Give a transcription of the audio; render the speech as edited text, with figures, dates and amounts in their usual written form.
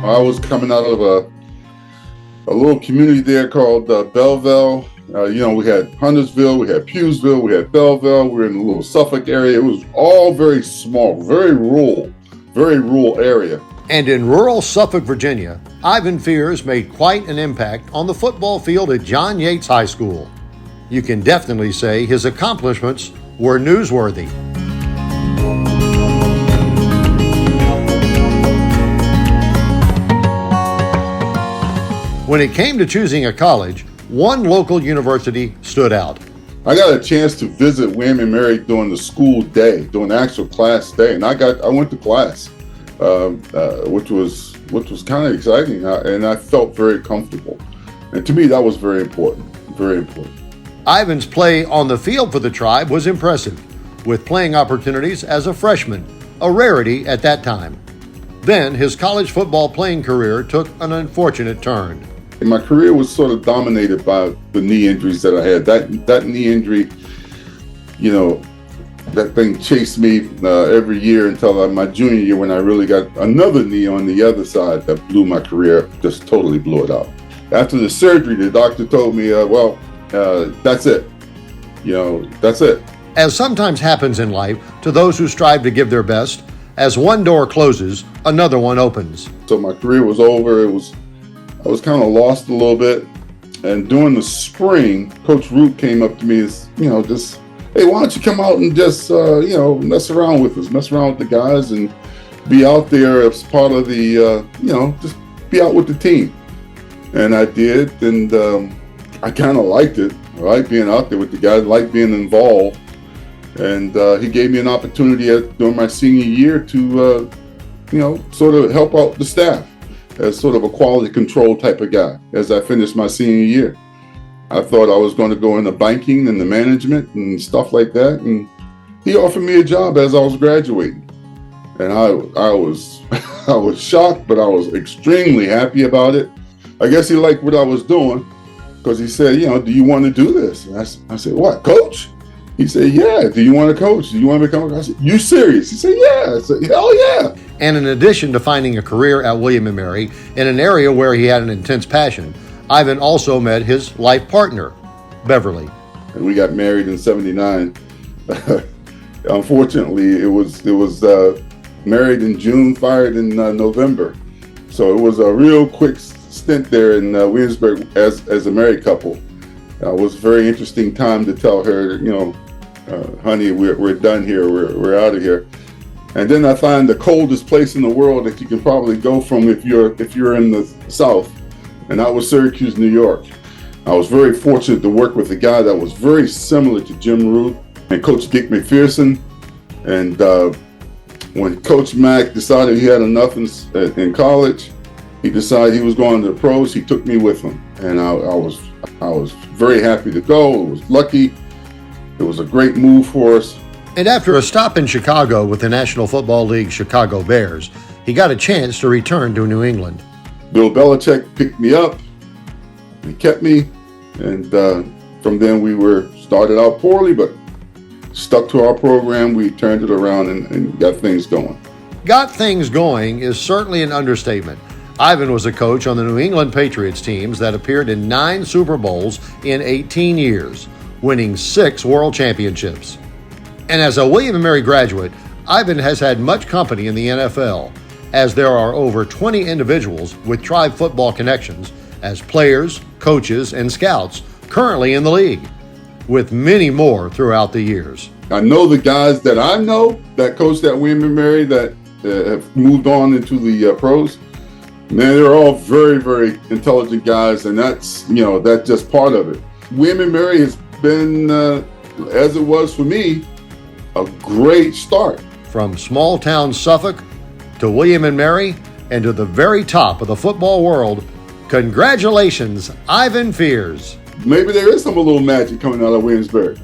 I was coming out of a little community there called Belleville. We had Huntersville, we had Pughsville, we had Belleville. We were in a little Suffolk area. It was all very small, very rural area. And in rural Suffolk, Virginia, Ivan Fears made quite an impact on the football field at John Yates High School. You can definitely say his accomplishments were newsworthy. When it came to choosing a college, one local university stood out. I got a chance to visit William & Mary during the school day, during the actual class day, and I went to class, which was kind of exciting, and I felt very comfortable. And to me, that was very important, very important. Ivan's play on the field for the Tribe was impressive, with playing opportunities as a freshman, a rarity at that time. Then his college football playing career took an unfortunate turn. My career was sort of dominated by the knee injuries that I had. That knee injury, that thing chased me every year until my junior year, when I really got another knee on the other side that blew my career, just totally blew it out. After the surgery, the doctor told me, that's it. That's it. As sometimes happens in life to those who strive to give their best, as one door closes, another one opens. So my career was over. I was kind of lost a little bit. And during the spring, Coach Root came up to me as, just, hey, why don't you come out and just, mess around with us, mess around with the guys and be out there as part of the, just be out with the team. And I did, and I kind of liked it. I liked being out there with the guys, I liked being involved. And he gave me an opportunity during my senior year to, sort of help out the staff as sort of a quality control type of guy as I finished my senior year. I thought I was going to go into banking and the management and stuff like that. And he offered me a job as I was graduating. And I was I was shocked, but I was extremely happy about it. I guess he liked what I was doing, because he said, do you want to do this? And I said, what, coach? He said, yeah. Do you want to coach? Do you want to become a coach? I said, you serious? He said, yeah. I said, hell yeah. And in addition to finding a career at William & Mary in an area where he had an intense passion, Ivan also met his life partner, Beverly. And we got married in '79. Unfortunately, it was married in June, fired in November. So it was a real quick stint there in Williamsburg as a married couple. It was a very interesting time to tell her, honey, we're done here. We're out of here. And then I find the coldest place in the world that you can probably go from if you're in the South, and that was Syracuse, New York. I was very fortunate to work with a guy that was very similar to Jim Root and Coach Dick McPherson. And when Coach Mack decided he had enough in college, he decided he was going to the pros. He took me with him, and I was very happy to go. It was lucky. It was a great move for us. And after a stop in Chicago with the National Football League Chicago Bears, he got a chance to return to New England. Bill Belichick picked me up. He kept me, and from then we started out poorly, but stuck to our program. We turned it around and got things going. Got things going is certainly an understatement. Ivan was a coach on the New England Patriots teams that appeared in 9 Super Bowls in 18 years, winning 6 world championships. And as a William & Mary graduate, Ivan has had much company in the NFL, as there are over 20 individuals with Tribe football connections as players, coaches, and scouts currently in the league, with many more throughout the years. I know the guys that I know that coached at William & Mary that have moved on into the pros. Man, they're all very, very intelligent guys, and that's just part of it. William & Mary has been, as it was for me, a great start. From small town Suffolk to William & Mary and to the very top of the football world, congratulations, Ivan Fears. Maybe there is some little magic coming out of Williamsburg.